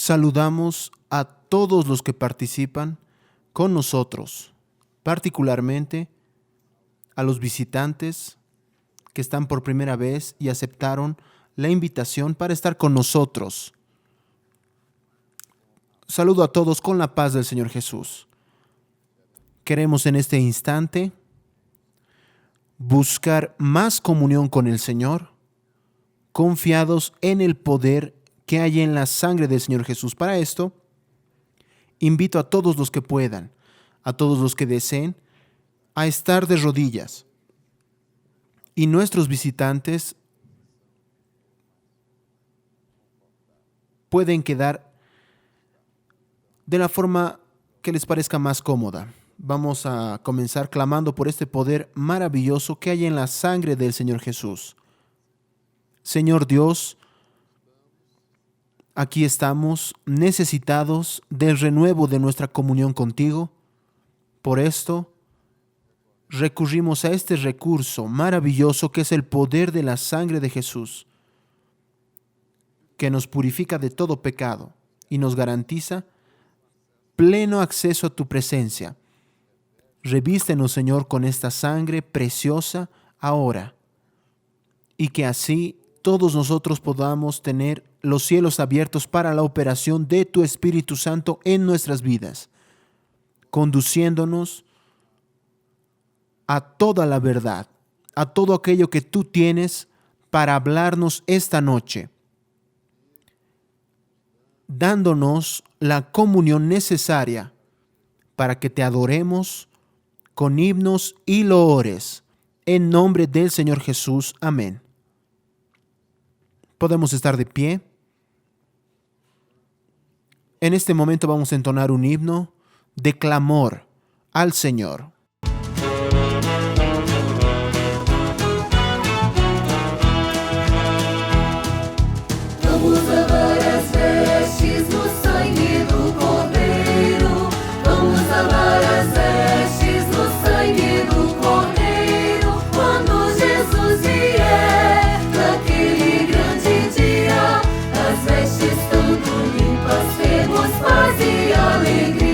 Saludamos a todos los que participan con nosotros, particularmente a los visitantes que están por primera vez y aceptaron la invitación para estar con nosotros. Saludo a todos con la paz del Señor Jesús. Queremos en este instante buscar más comunión con el Señor, confiados en el poder que hay en la sangre del Señor Jesús. Para esto, invito a todos los que puedan, a todos los que deseen, a estar de rodillas. Y nuestros visitantes pueden quedar de la forma que les parezca más cómoda. Vamos a comenzar clamando por este poder maravilloso que hay en la sangre del Señor Jesús. Señor Dios, aquí estamos necesitados del renuevo de nuestra comunión contigo. Por esto, recurrimos a este recurso maravilloso que es el poder de la sangre de Jesús, que nos purifica de todo pecado y nos garantiza pleno acceso a tu presencia. Revístenos, Señor, con esta sangre preciosa ahora, y que así todos nosotros podamos tener los cielos abiertos para la operación de tu Espíritu Santo en nuestras vidas, conduciéndonos a toda la verdad, a todo aquello que tú tienes para hablarnos esta noche, dándonos la comunión necesaria para que te adoremos con himnos y loores, en nombre del Señor Jesús. Amén. Podemos estar de pie. En este momento vamos a entonar un himno de clamor al Señor. Vamos lavar as vestes no sangue do Cordeiro. Vamos lavar as vestes no sangue do Cordeiro. Quando Jesus vier, naquele grande dia, as vestes tanto limpas, temos paz e alegria.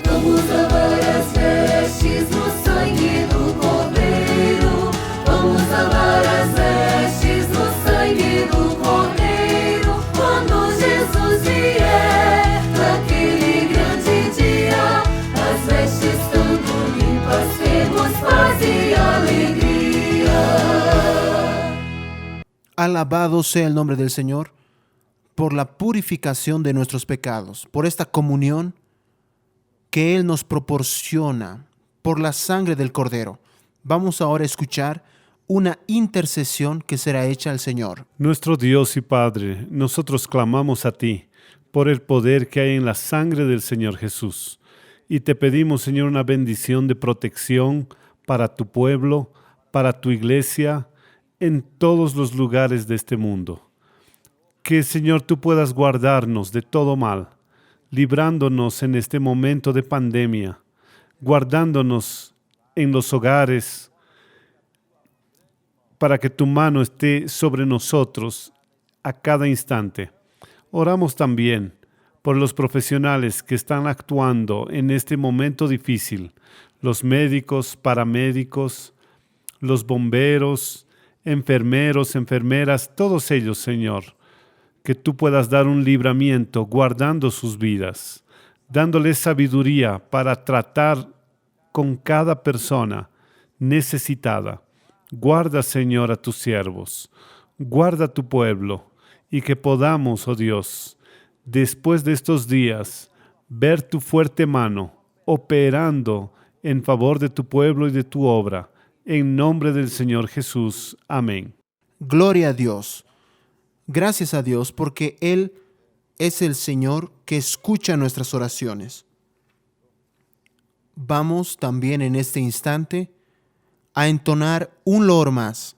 Vamos lavar as vestes no sangue do Cordeiro. Vamos lavar as vestes no sangue do Cordeiro. Quando Jesus vier, naquele grande dia, as vestes tanto limpas, temos paz e alegria. Alabado sea el nombre del Señor por la purificación de nuestros pecados, por esta comunión que Él nos proporciona, por la sangre del Cordero. Vamos ahora a escuchar una intercesión que será hecha al Señor. Nuestro Dios y Padre, nosotros clamamos a ti por el poder que hay en la sangre del Señor Jesús. Y te pedimos, Señor, una bendición de protección para tu pueblo, para tu iglesia, en todos los lugares de este mundo. Que, Señor, tú puedas guardarnos de todo mal, librándonos en este momento de pandemia, guardándonos en los hogares, para que tu mano esté sobre nosotros a cada instante. Oramos también por los profesionales que están actuando en este momento difícil, los médicos, paramédicos, los bomberos, enfermeros, enfermeras, todos ellos, Señor, que tú puedas dar un libramiento guardando sus vidas, dándoles sabiduría para tratar con cada persona necesitada. Guarda, Señor, a tus siervos, guarda a tu pueblo, y que podamos, oh Dios, después de estos días, ver tu fuerte mano operando en favor de tu pueblo y de tu obra. En nombre del Señor Jesús. Amén. Gloria a Dios. Gracias a Dios porque Él es el Señor que escucha nuestras oraciones. Vamos también en este instante a entonar un loor más,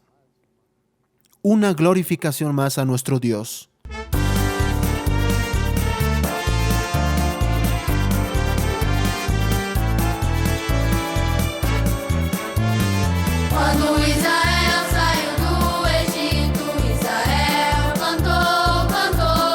una glorificación más a nuestro Dios. Quando Israel saiu do Egito, Israel cantou, cantou.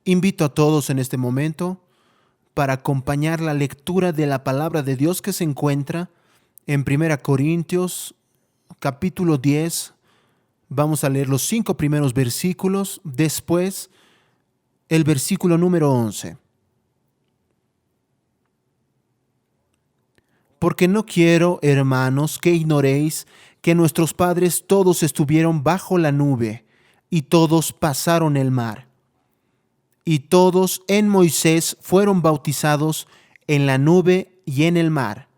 Invito a todos en este momento para acompañar la lectura de la palabra de Dios que se encuentra en 1 Corintios capítulo 10. Vamos a leer los 5 primeros versículos, después el versículo número 11. Porque no quiero, hermanos, que ignoréis que nuestros padres todos estuvieron bajo la nube, y todos pasaron el mar. Y todos en Moisés fueron bautizados en la nube y en el mar.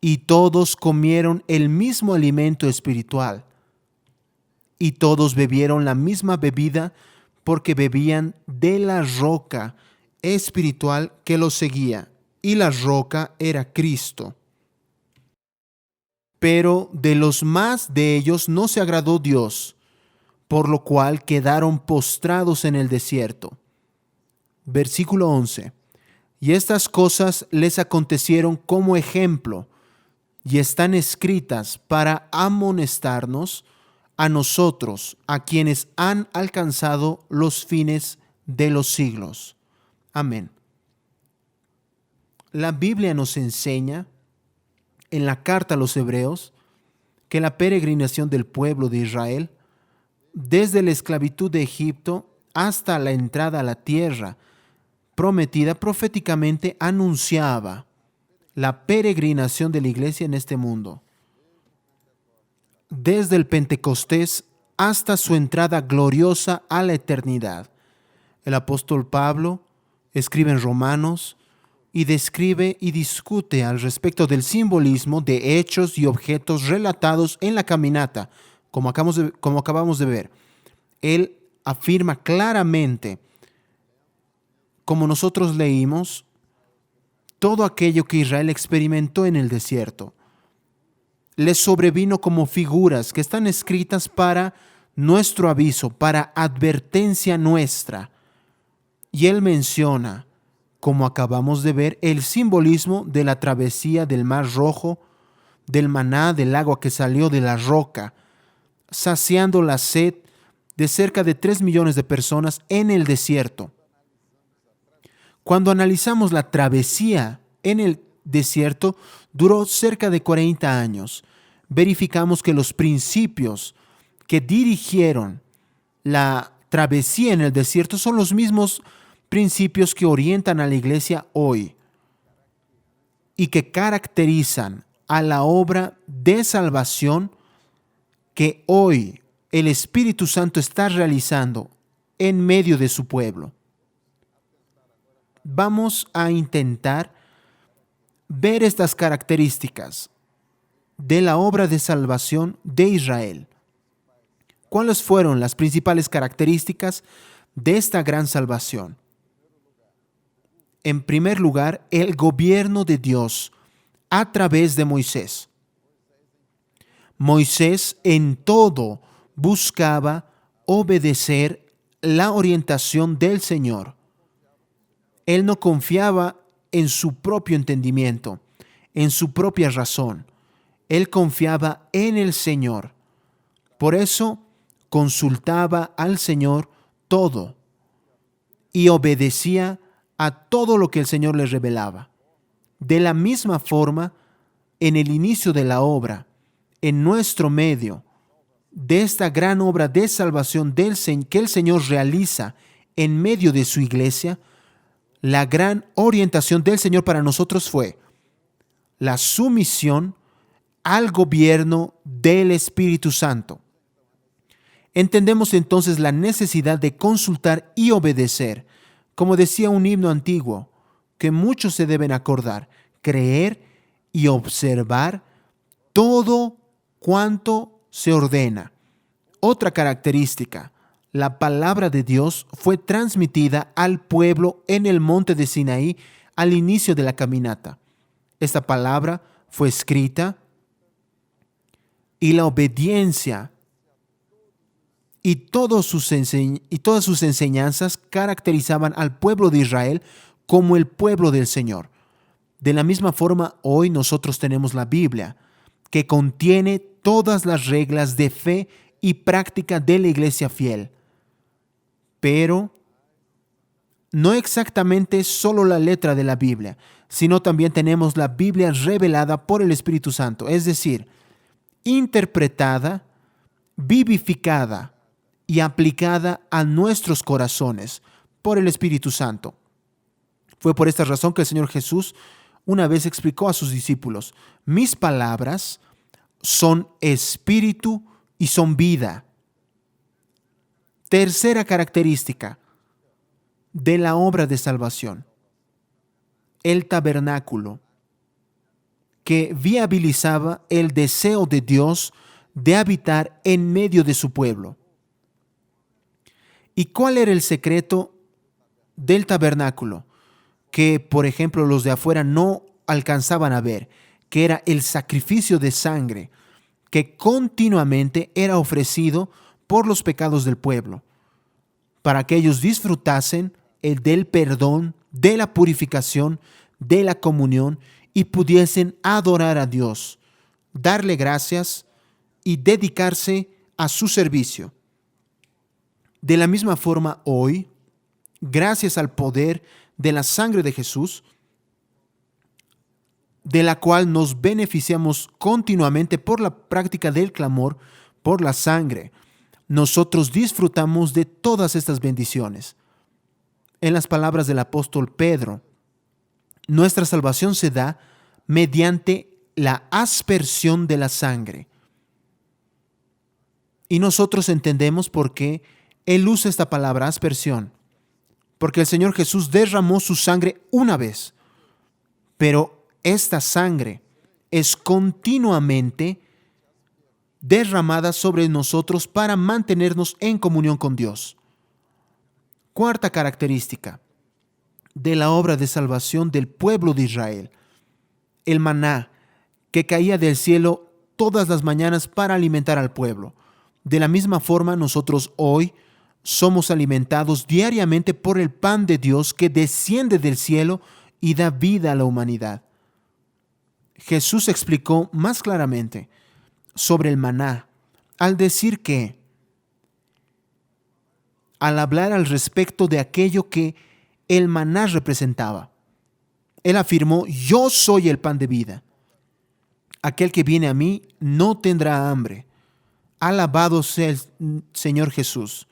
Y todos comieron el mismo alimento espiritual. Y todos bebieron la misma bebida, porque bebían de la roca espiritual que los seguía, y la roca era Cristo. Pero de los más de ellos no se agradó Dios, por lo cual quedaron postrados en el desierto. Versículo 11. Y estas cosas les acontecieron como ejemplo, y están escritas para amonestarnos a nosotros, a quienes han alcanzado los fines de los siglos. Amén. La Biblia nos enseña en la carta a los Hebreos que la peregrinación del pueblo de Israel, desde la esclavitud de Egipto hasta la entrada a la tierra prometida, proféticamente anunciaba la peregrinación de la iglesia en este mundo. Desde el Pentecostés hasta su entrada gloriosa a la eternidad. El apóstol Pablo escribe en Romanos y describe y discute al respecto del simbolismo de hechos y objetos relatados en la caminata, como acabamos de ver. Él afirma claramente, como nosotros leímos, todo aquello que Israel experimentó en el desierto les sobrevino como figuras que están escritas para nuestro aviso, para advertencia nuestra. Y él menciona, como acabamos de ver, el simbolismo de la travesía del Mar Rojo, del maná, del agua que salió de la roca, saciando la sed de cerca de 3 millones de personas en el desierto. Cuando analizamos la travesía en el desierto, duró cerca de 40 años. Verificamos que los principios que dirigieron la travesía en el desierto son los mismos principios que orientan a la iglesia hoy y que caracterizan a la obra de salvación que hoy el Espíritu Santo está realizando en medio de su pueblo. Vamos a intentar ver estas características de la obra de salvación de Israel. ¿Cuáles fueron las principales características de esta gran salvación? En primer lugar, el gobierno de Dios a través de Moisés. Moisés en todo buscaba obedecer la orientación del Señor. Él no confiaba en su propio entendimiento, en su propia razón. Él confiaba en el Señor. Por eso consultaba al Señor todo y obedecía a todo lo que el Señor le revelaba. De la misma forma, en el inicio de la obra, en nuestro medio, de esta gran obra de salvación que el Señor realiza en medio de su iglesia, la gran orientación del Señor para nosotros fue la sumisión al gobierno del Espíritu Santo. Entendemos entonces la necesidad de consultar y obedecer, como decía un himno antiguo, que muchos se deben acordar, creer y observar todo cuanto se ordena. Otra característica, la palabra de Dios fue transmitida al pueblo en el monte de Sinaí al inicio de la caminata. Esta palabra fue escrita y la obediencia y todas sus enseñanzas caracterizaban al pueblo de Israel como el pueblo del Señor. De la misma forma, hoy nosotros tenemos la Biblia, que contiene todas las reglas de fe y práctica de la iglesia fiel. Pero no exactamente solo la letra de la Biblia, sino también tenemos la Biblia revelada por el Espíritu Santo, es decir, interpretada, vivificada y aplicada a nuestros corazones por el Espíritu Santo. Fue por esta razón que el Señor Jesús una vez explicó a sus discípulos: mis palabras son espíritu y son vida. Tercera característica de la obra de salvación: el tabernáculo, que viabilizaba el deseo de Dios de habitar en medio de su pueblo. ¿Y cuál era el secreto del tabernáculo? Que, por ejemplo, los de afuera no alcanzaban a ver, que era el sacrificio de sangre que continuamente era ofrecido por los pecados del pueblo, para que ellos disfrutasen del perdón, de la purificación, de la comunión y pudiesen adorar a Dios, darle gracias y dedicarse a su servicio. De la misma forma, hoy, gracias al poder de la sangre de Jesús, de la cual nos beneficiamos continuamente por la práctica del clamor por la sangre, nosotros disfrutamos de todas estas bendiciones. En las palabras del apóstol Pedro, nuestra salvación se da mediante la aspersión de la sangre. Y nosotros entendemos por qué él usa esta palabra, aspersión. Porque el Señor Jesús derramó su sangre una vez, pero esta sangre es continuamente derramada sobre nosotros para mantenernos en comunión con Dios. Cuarta característica de la obra de salvación del pueblo de Israel: el maná, que caía del cielo todas las mañanas para alimentar al pueblo. De la misma forma, nosotros hoy somos alimentados diariamente por el pan de Dios que desciende del cielo y da vida a la humanidad. Jesús explicó más claramente sobre el maná al decir que, al hablar al respecto de aquello que el maná representaba, él afirmó: yo soy el pan de vida. Aquel que viene a mí no tendrá hambre. Alabado sea el Señor Jesús.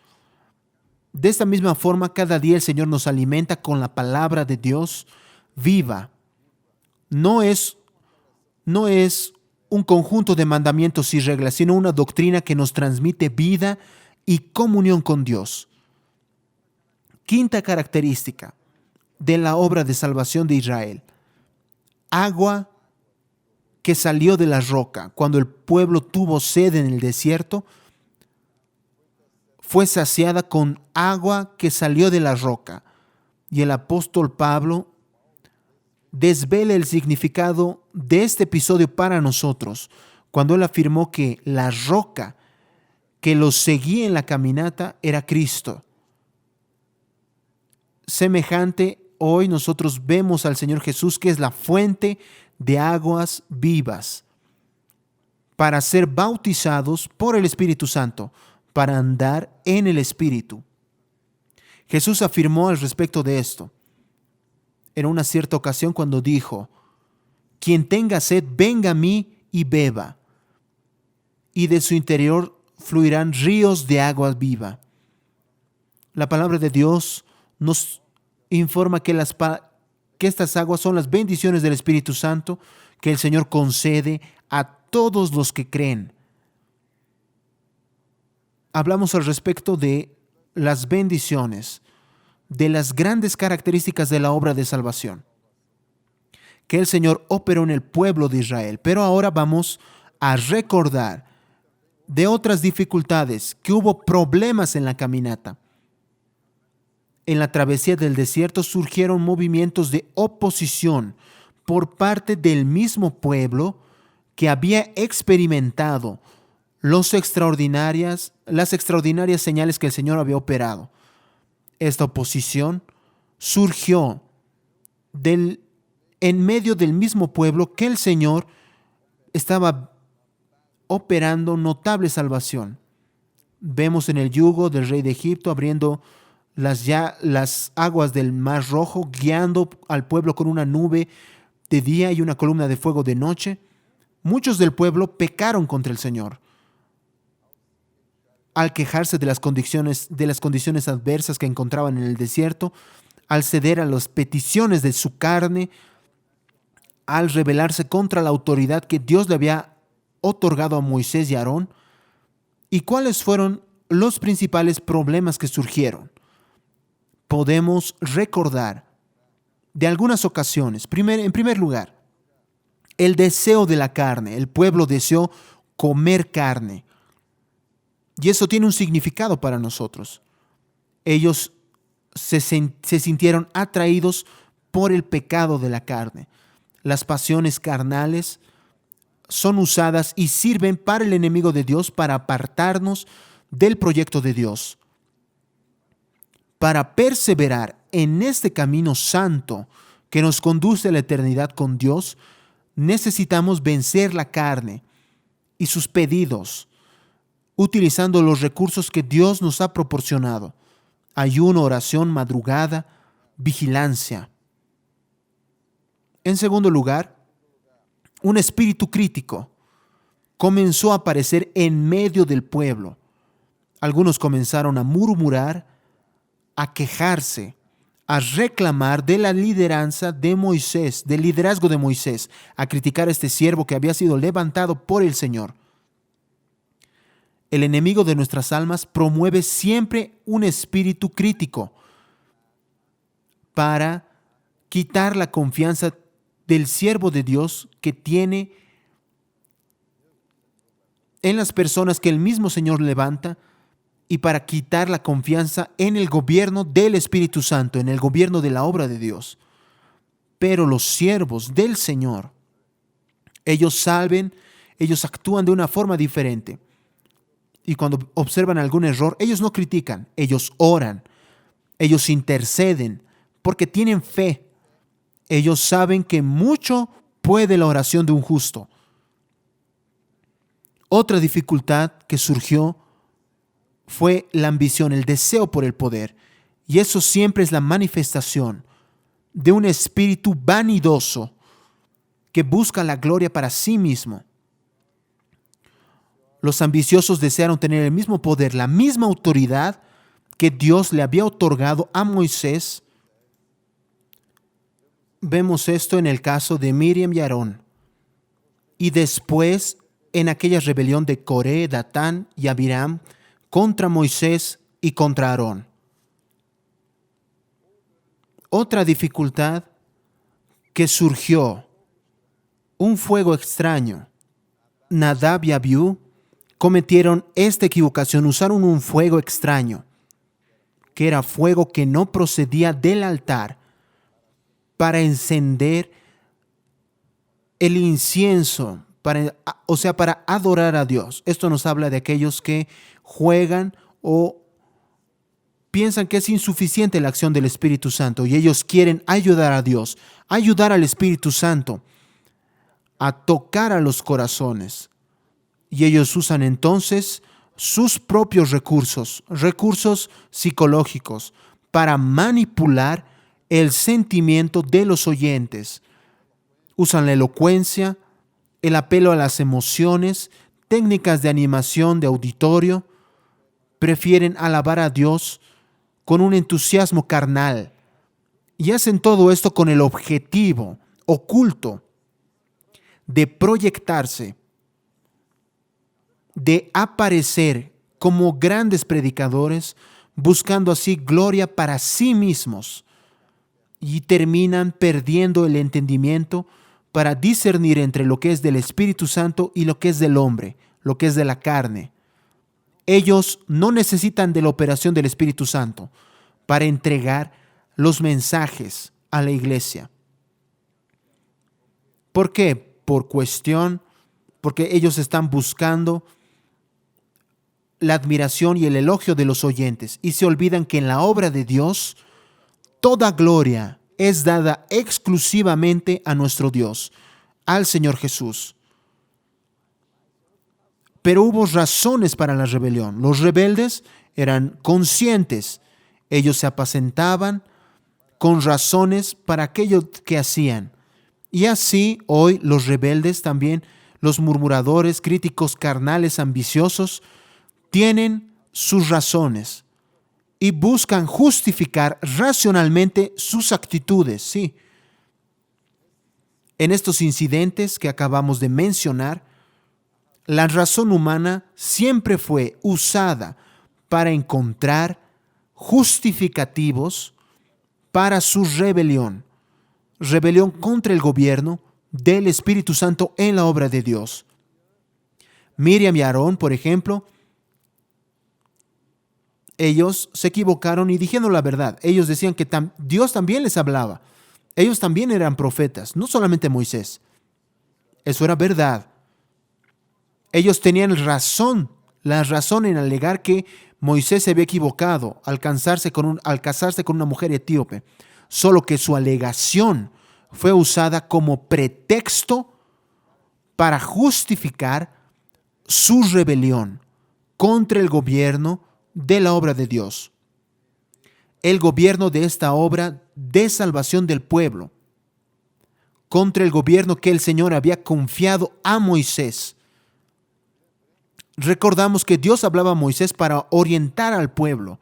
De esta misma forma, cada día el Señor nos alimenta con la palabra de Dios viva. No es un conjunto de mandamientos y reglas, sino una doctrina que nos transmite vida y comunión con Dios. Quinta característica de la obra de salvación de Israel: agua que salió de la roca. Cuando el pueblo tuvo sed en el desierto, fue saciada con agua que salió de la roca. Y el apóstol Pablo desvela el significado de este episodio para nosotros, cuando él afirmó que la roca que los seguía en la caminata era Cristo. Semejante, hoy nosotros vemos al Señor Jesús, que es la fuente de aguas vivas, para ser bautizados por el Espíritu Santo, para andar en el Espíritu. Jesús afirmó al respecto de esto en una cierta ocasión cuando dijo: quien tenga sed, venga a mí y beba, y de su interior fluirán ríos de agua viva. La palabra de Dios nos informa que estas aguas son las bendiciones del Espíritu Santo que el Señor concede a todos los que creen. Hablamos al respecto de las bendiciones, de las grandes características de la obra de salvación que el Señor operó en el pueblo de Israel. Pero ahora vamos a recordar de otras dificultades, que hubo problemas en la caminata. En la travesía del desierto surgieron movimientos de oposición por parte del mismo pueblo que había experimentado las extraordinarias señales que el Señor había operado. Esta oposición surgió en medio del mismo pueblo que el Señor estaba operando notable salvación. Vemos en el yugo del rey de Egipto abriendo las aguas del Mar Rojo, guiando al pueblo con una nube de día y una columna de fuego de noche. Muchos del pueblo pecaron contra el Señor al quejarse de las condiciones adversas que encontraban en el desierto, al ceder a las peticiones de su carne, al rebelarse contra la autoridad que Dios le había otorgado a Moisés y a Aarón. ¿Y cuáles fueron los principales problemas que surgieron? Podemos recordar de algunas ocasiones. En primer lugar, el deseo de la carne. El pueblo deseó comer carne. Y eso tiene un significado para nosotros. Ellos se sintieron atraídos por el pecado de la carne. Las pasiones carnales son usadas y sirven para el enemigo de Dios para apartarnos del proyecto de Dios. Para perseverar en este camino santo que nos conduce a la eternidad con Dios, necesitamos vencer la carne y sus pedidos, utilizando los recursos que Dios nos ha proporcionado: ayuno, oración, madrugada, vigilancia. En segundo lugar, un espíritu crítico comenzó a aparecer en medio del pueblo. Algunos comenzaron a murmurar, a quejarse, a reclamar de la lideranza de Moisés, del liderazgo de Moisés, a criticar a este siervo que había sido levantado por el Señor. El enemigo de nuestras almas promueve siempre un espíritu crítico para quitar la confianza del siervo de Dios que tiene en las personas que el mismo Señor levanta, y para quitar la confianza en el gobierno del Espíritu Santo, en el gobierno de la obra de Dios. Pero los siervos del Señor, ellos actúan de una forma diferente. Y cuando observan algún error, ellos no critican, ellos oran, ellos interceden, porque tienen fe. Ellos saben que mucho puede la oración de un justo. Otra dificultad que surgió fue la ambición, el deseo por el poder. Y eso siempre es la manifestación de un espíritu vanidoso que busca la gloria para sí mismo. Los ambiciosos desearon tener el mismo poder, la misma autoridad que Dios le había otorgado a Moisés. Vemos esto en el caso de Miriam y Aarón. Y después en aquella rebelión de Coré, Datán y Abiram contra Moisés y contra Aarón. Otra dificultad que surgió, un fuego extraño. Nadab y Abiú cometieron esta equivocación, usaron un fuego extraño, que era fuego que no procedía del altar, para encender el incienso, para adorar a Dios. Esto nos habla de aquellos que juegan o piensan que es insuficiente la acción del Espíritu Santo y ellos quieren ayudar a Dios, ayudar al Espíritu Santo a tocar a los corazones. Y ellos usan entonces sus propios recursos psicológicos, para manipular el sentimiento de los oyentes. Usan la elocuencia, el apelo a las emociones, técnicas de animación de auditorio. Prefieren alabar a Dios con un entusiasmo carnal. Y hacen todo esto con el objetivo oculto de proyectarse, de aparecer como grandes predicadores, buscando así gloria para sí mismos. Y terminan perdiendo el entendimiento para discernir entre lo que es del Espíritu Santo y lo que es del hombre, lo que es de la carne. Ellos no necesitan de la operación del Espíritu Santo para entregar los mensajes a la iglesia. ¿Por qué? Porque ellos están buscando la admiración y el elogio de los oyentes y se olvidan que en la obra de Dios toda gloria es dada exclusivamente a nuestro Dios, al Señor Jesús. Pero hubo razones para la rebelión. Los rebeldes eran conscientes, Ellos se apacentaban con razones para aquello que hacían. Y así hoy los rebeldes también, los murmuradores, críticos, carnales, ambiciosos, tienen sus razones y buscan justificar racionalmente sus actitudes. Sí. En estos incidentes que acabamos de mencionar, la razón humana siempre fue usada para encontrar justificativos para su rebelión contra el gobierno del Espíritu Santo en la obra de Dios. Miriam y Aarón, por ejemplo, ellos se equivocaron y dijeron la verdad. Ellos decían que Dios también les hablaba. Ellos también eran profetas, no solamente Moisés. Eso era verdad. Ellos tenían la razón en alegar que Moisés se había equivocado al casarse con una mujer etíope. Solo que su alegación fue usada como pretexto para justificar su rebelión contra el gobierno de la obra de Dios. El gobierno de esta obra de salvación del pueblo, contra el gobierno que el Señor había confiado a Moisés. Recordamos que Dios hablaba a Moisés para orientar al pueblo,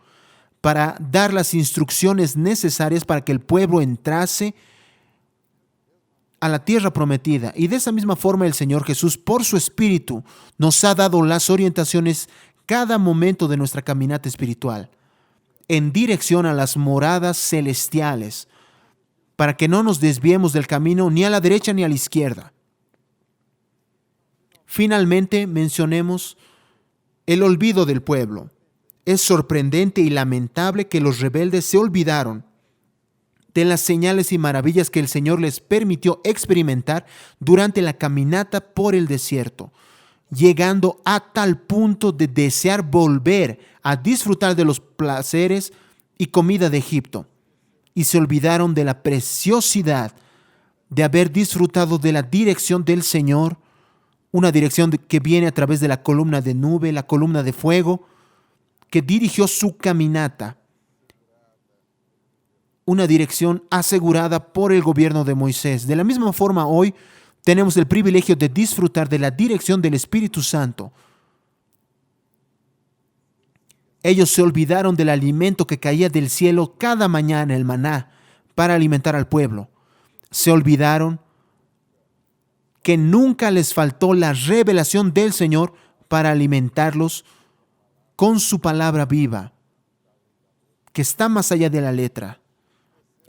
para dar las instrucciones necesarias para que el pueblo entrase a la tierra prometida. Y de esa misma forma el Señor Jesús, por su Espíritu, nos ha dado las orientaciones cada momento de nuestra caminata espiritual, en dirección a las moradas celestiales, para que no nos desviemos del camino ni a la derecha ni a la izquierda. Finalmente, mencionemos el olvido del pueblo. Es sorprendente y lamentable que los rebeldes se olvidaron de las señales y maravillas que el Señor les permitió experimentar durante la caminata por el desierto, llegando a tal punto de desear volver a disfrutar de los placeres y comida de Egipto. Y se olvidaron de la preciosidad de haber disfrutado de la dirección del Señor, una dirección que viene a través de la columna de nube, la columna de fuego, que dirigió su caminata. Una dirección asegurada por el gobierno de Moisés. De la misma forma, hoy tenemos el privilegio de disfrutar de la dirección del Espíritu Santo. Ellos se olvidaron del alimento que caía del cielo cada mañana, el maná, para alimentar al pueblo. Se olvidaron que nunca les faltó la revelación del Señor para alimentarlos con su palabra viva, que está más allá de la letra.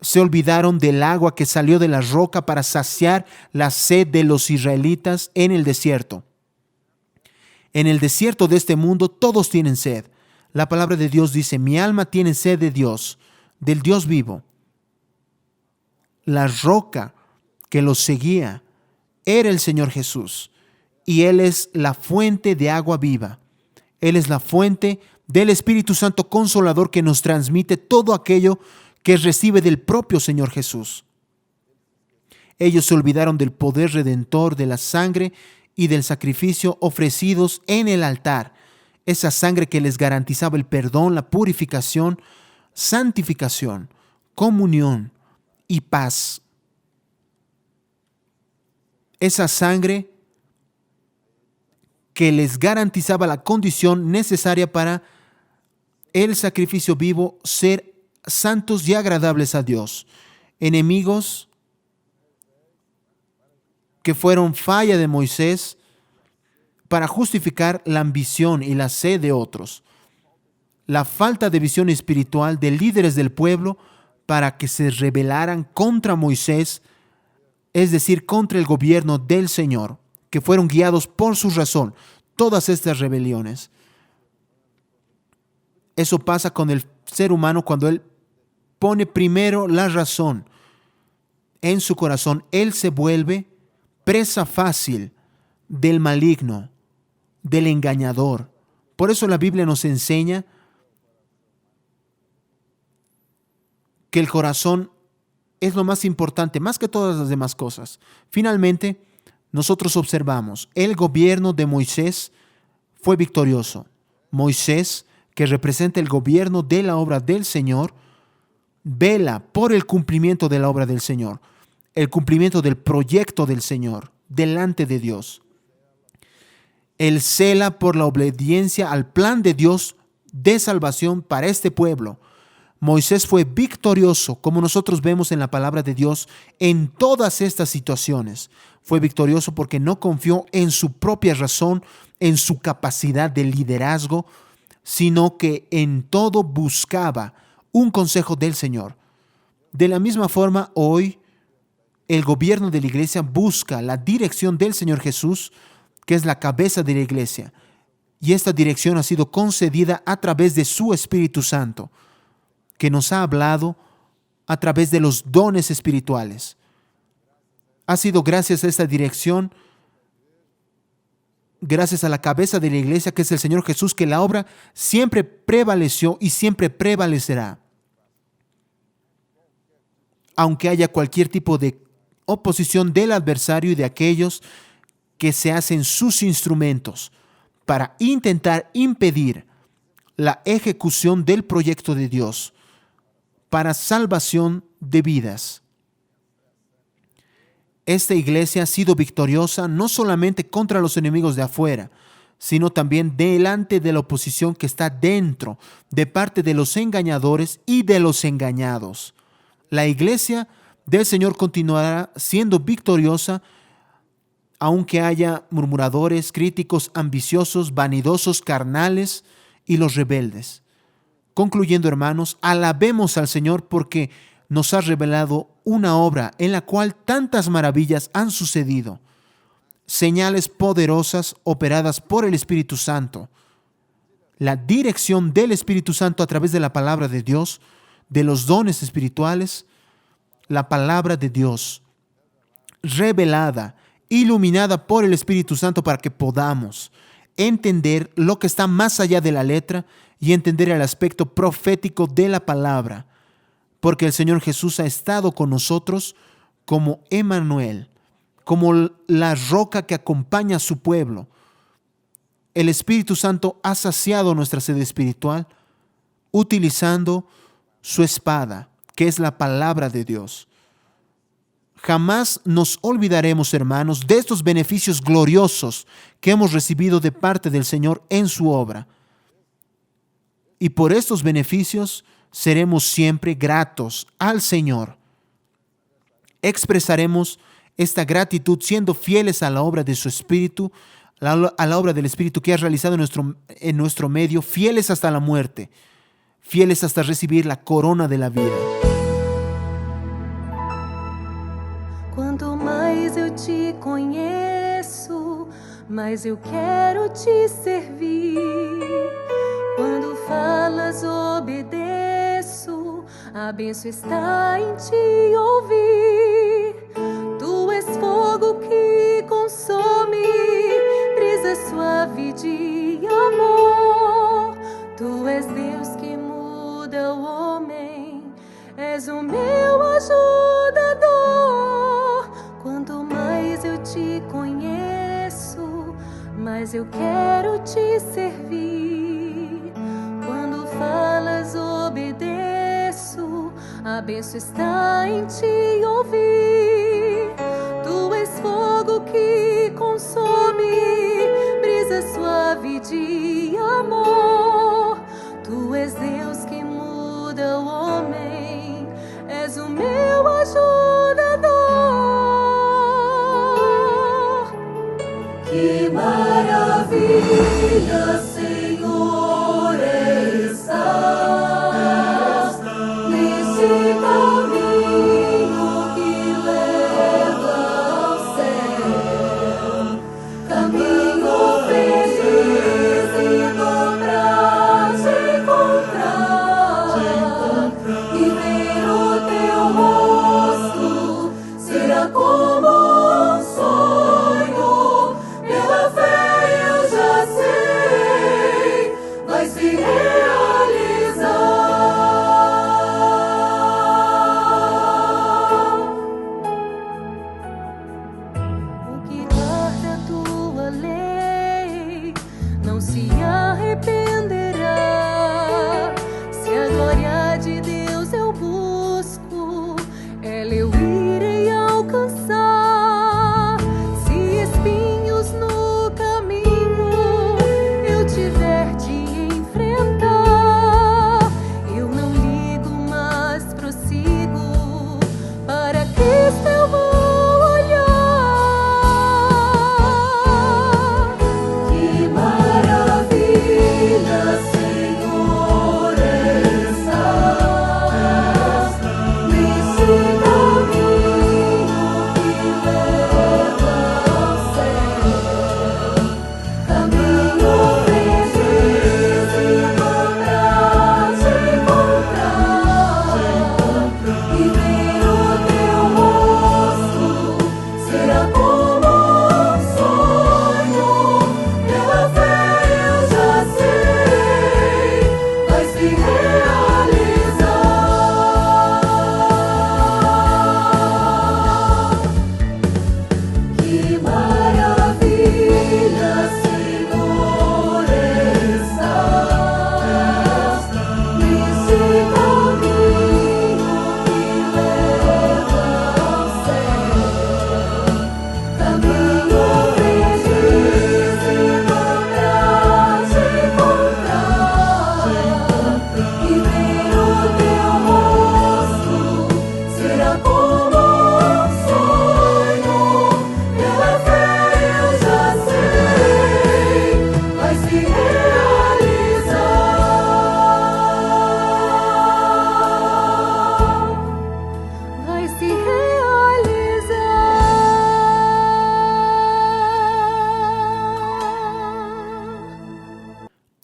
Se olvidaron del agua que salió de la roca para saciar la sed de los israelitas en el desierto. En el desierto de este mundo todos tienen sed. La palabra de Dios dice: mi alma tiene sed de Dios, del Dios vivo. La roca que los seguía era el Señor Jesús, y Él es la fuente de agua viva. Él es la fuente del Espíritu Santo Consolador que nos transmite todo aquello que recibe del propio Señor Jesús. Ellos se olvidaron del poder redentor de la sangre y del sacrificio ofrecidos en el altar. Esa sangre que les garantizaba el perdón, la purificación, santificación, comunión y paz. Esa sangre que les garantizaba la condición necesaria para el sacrificio vivo, ser santos y agradables a Dios. Enemigos que fueron falla de Moisés para justificar la ambición y la sed de otros. La falta de visión espiritual de líderes del pueblo para que se rebelaran contra Moisés, es decir, contra el gobierno del Señor, que fueron guiados por su razón. Todas estas rebeliones. Eso pasa con el ser humano cuando él pone primero la razón en su corazón. Él se vuelve presa fácil del maligno, del engañador. Por eso la Biblia nos enseña que el corazón es lo más importante, más que todas las demás cosas. Finalmente, nosotros observamos, el gobierno de Moisés fue victorioso. Moisés que representa el gobierno de la obra del Señor, vela por el cumplimiento de la obra del Señor, el cumplimiento del proyecto del Señor delante de Dios. Él cela por la obediencia al plan de Dios de salvación para este pueblo. Moisés fue victorioso, como nosotros vemos en la palabra de Dios, en todas estas situaciones. Fue victorioso porque no confió en su propia razón, en su capacidad de liderazgo, sino que en todo buscaba un consejo del Señor. De la misma forma, hoy el gobierno de la iglesia busca la dirección del Señor Jesús, que es la cabeza de la iglesia. Y esta dirección ha sido concedida a través de su Espíritu Santo, que nos ha hablado a través de los dones espirituales. Ha sido gracias a esta dirección, gracias a la cabeza de la iglesia, que es el Señor Jesús, que la obra siempre prevaleció y siempre prevalecerá. Aunque haya cualquier tipo de oposición del adversario y de aquellos que se hacen sus instrumentos para intentar impedir la ejecución del proyecto de Dios para salvación de vidas. Esta iglesia ha sido victoriosa no solamente contra los enemigos de afuera, sino también delante de la oposición que está dentro, de parte de los engañadores y de los engañados. La iglesia del Señor continuará siendo victoriosa, aunque haya murmuradores, críticos, ambiciosos, vanidosos, carnales y los rebeldes. Concluyendo, hermanos, alabemos al Señor porque nos ha revelado una obra en la cual tantas maravillas han sucedido, señales poderosas operadas por el Espíritu Santo, la dirección del Espíritu Santo a través de la palabra de Dios, de los dones espirituales, la palabra de Dios revelada, iluminada por el Espíritu Santo para que podamos entender lo que está más allá de la letra y entender el aspecto profético de la palabra, porque el Señor Jesús ha estado con nosotros como Emmanuel, como la roca que acompaña a su pueblo. El Espíritu Santo ha saciado nuestra sed espiritual utilizando su espada, que es la palabra de Dios. Jamás nos olvidaremos, hermanos, de estos beneficios gloriosos que hemos recibido de parte del Señor en su obra. Y por estos beneficios seremos siempre gratos al Señor. Expresaremos esta gratitud siendo fieles a la obra de su Espíritu, a la obra del Espíritu que ha realizado en nuestro medio, fieles hasta la muerte, fieles hasta recibir la corona de la vida. Quanto mais eu te conheço, mais eu quero te servir. Quando falas, obedeço, a bênção está em te ouvir. Tu és fogo que consome, brisa suave de amor. Tu és Deus que muda o homem, és o meu ajudador. Quanto mais eu te conheço, mais eu quero te servir. Quando falas, obedeço, a bênção está em te ouvir. Tu és fogo que consome, brisa suave de amor. Tu és Deus que muda o homem, és o meu ajudador. Que maravilha, Senhor, estás nesse caminho que leva ao céu. Caminho feliz indo pra te encontrar e ver o teu rosto será como um sonho. Pela fé eu já sei, vai se realizar. O que guarda a tua lei não se arrependerá.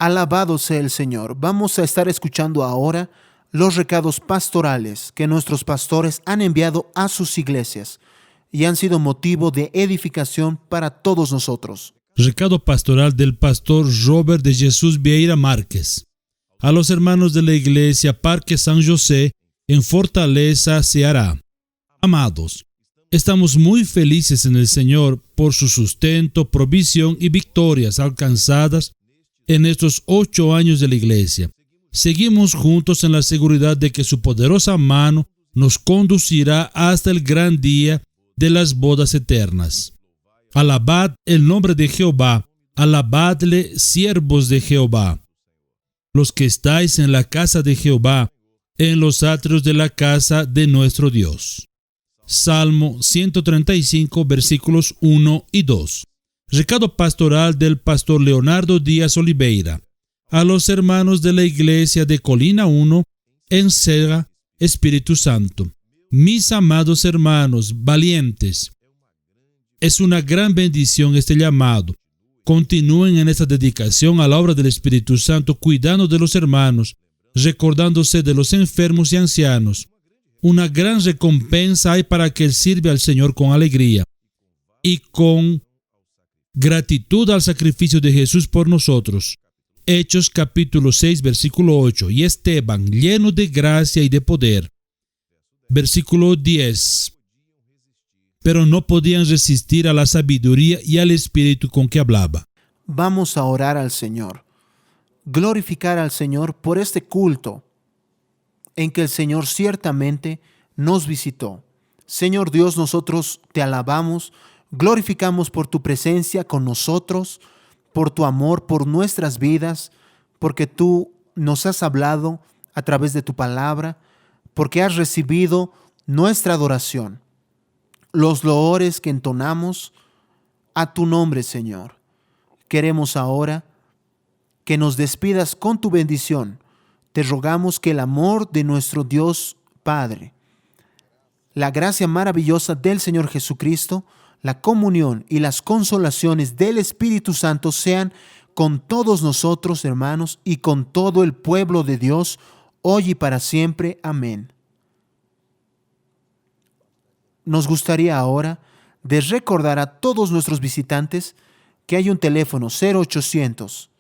Alabado sea el Señor. Vamos a estar escuchando ahora los recados pastorales que nuestros pastores han enviado a sus iglesias y han sido motivo de edificación para todos nosotros. Recado pastoral del pastor Robert de Jesús Vieira Márquez. A los hermanos de la iglesia Parque San José en Fortaleza, Ceará. Amados, estamos muy felices en el Señor por su sustento, provisión y victorias alcanzadas en estos 8 años de la iglesia. Seguimos juntos en la seguridad de que su poderosa mano nos conducirá hasta el gran día de las bodas eternas. Alabad el nombre de Jehová, alabadle, siervos de Jehová. Los que estáis en la casa de Jehová, en los atrios de la casa de nuestro Dios. Salmo 135, versículos 1 y 2. Recado pastoral del pastor Leonardo Díaz Oliveira. A los hermanos de la iglesia de Colina 1, en Cega, Espíritu Santo. Mis amados hermanos valientes, es una gran bendición este llamado. Continúen en esta dedicación a la obra del Espíritu Santo, cuidando de los hermanos, recordándose de los enfermos y ancianos. Una gran recompensa hay para aquel sirve al Señor con alegría y con gratitud al sacrificio de Jesús por nosotros. Hechos capítulo 6, versículo 8. Y Esteban, lleno de gracia y de poder. Versículo 10. Pero no podían resistir a la sabiduría y al espíritu con que hablaba. Vamos a orar al Señor, glorificar al Señor por este culto en que el Señor ciertamente nos visitó. Señor Dios, nosotros te alabamos, glorificamos por tu presencia con nosotros, por tu amor, por nuestras vidas, porque tú nos has hablado a través de tu palabra, porque has recibido nuestra adoración, los loores que entonamos a tu nombre, Señor. Queremos ahora que nos despidas con tu bendición. Te rogamos que el amor de nuestro Dios Padre, la gracia maravillosa del Señor Jesucristo, la comunión y las consolaciones del Espíritu Santo sean con todos nosotros, hermanos, y con todo el pueblo de Dios, hoy y para siempre. Amén. Nos gustaría ahora de recordar a todos nuestros visitantes que hay un teléfono 0800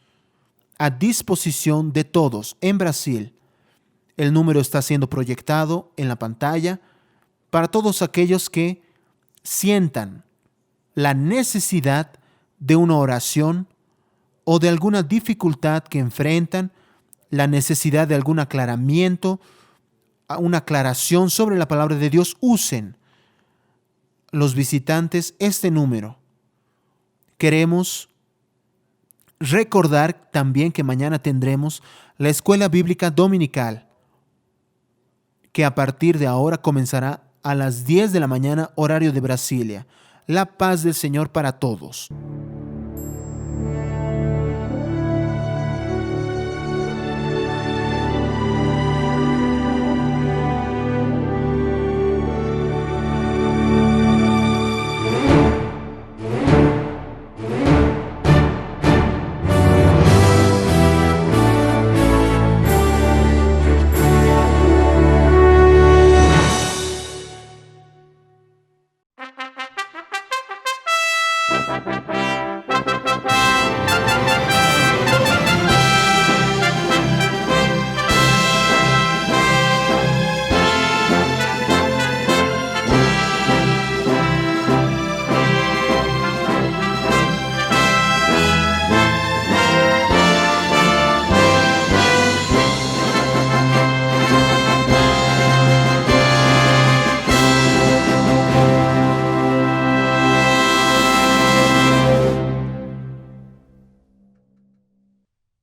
a disposición de todos en Brasil. El número está siendo proyectado en la pantalla para todos aquellos que sientan la necesidad de una oración o de alguna dificultad que enfrentan, la necesidad de algún aclaramiento, una aclaración sobre la palabra de Dios. Usen los visitantes este número. Queremos recordar también que mañana tendremos la escuela bíblica dominical, que a partir de ahora comenzará a las 10 de la mañana, horario de Brasilia. La paz del Señor para todos.